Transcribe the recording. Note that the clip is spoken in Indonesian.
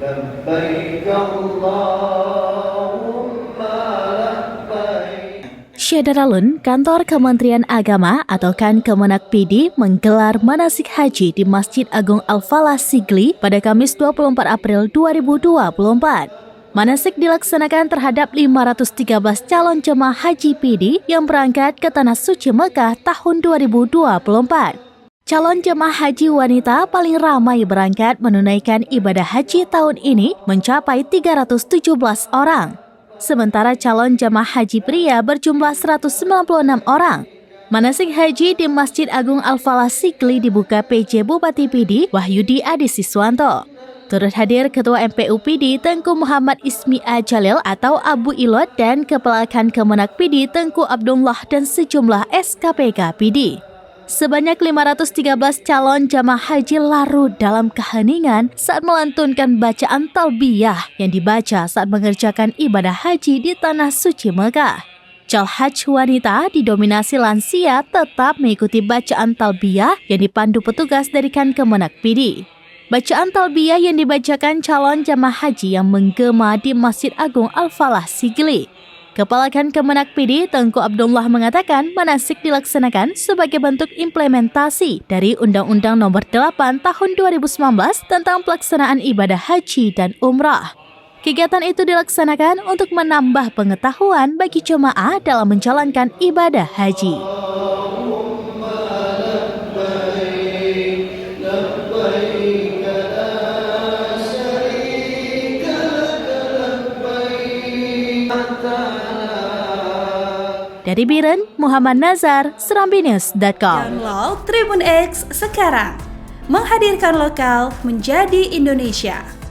لبيك اللهم لبيك. Syederalun, Kantor Kementerian Agama atau Kemenak PD menggelar manasik haji di Masjid Agung Al-Falah Sigli pada Kamis 24 April 2024. Manasik dilaksanakan terhadap 513 calon jemaah haji PD yang berangkat ke Tanah Suci Mekah tahun 2024. Calon jemaah haji wanita paling ramai berangkat menunaikan ibadah haji tahun ini mencapai 317 orang. Sementara calon jemaah haji pria berjumlah 196 orang. Manasik haji di Masjid Agung Al-Falah Sigli dibuka PJ Bupati PD Wahyudi Adi Siswanto. Turut hadir Ketua MPU PD Tengku Muhammad Ismi A. Jalil atau Abu Ilot dan Kepala Kemenak PD Tengku Abdullah dan sejumlah SKPK PD. Sebanyak 513 calon jamaah haji larut dalam keheningan saat melantunkan bacaan talbiyah yang dibaca saat mengerjakan ibadah haji di Tanah Suci Mekah. Cal haji wanita didominasi lansia tetap mengikuti bacaan talbiyah yang dipandu petugas dari Kemenak PD. Bacaan talbiyah yang dibacakan calon jamaah haji yang menggema di Masjid Agung Al-Falah Sigli. Kepala Kemenak PD Tengku Abdullah mengatakan manasik dilaksanakan sebagai bentuk implementasi dari Undang-Undang Nomor 8 Tahun 2019 tentang pelaksanaan ibadah haji dan umrah. Kegiatan itu dilaksanakan untuk menambah pengetahuan bagi jemaah dalam menjalankan ibadah haji. Dari Biren, Muhammad Nazar, SerambiNews.com. Download Tribun X sekarang, menghadirkan lokal menjadi Indonesia.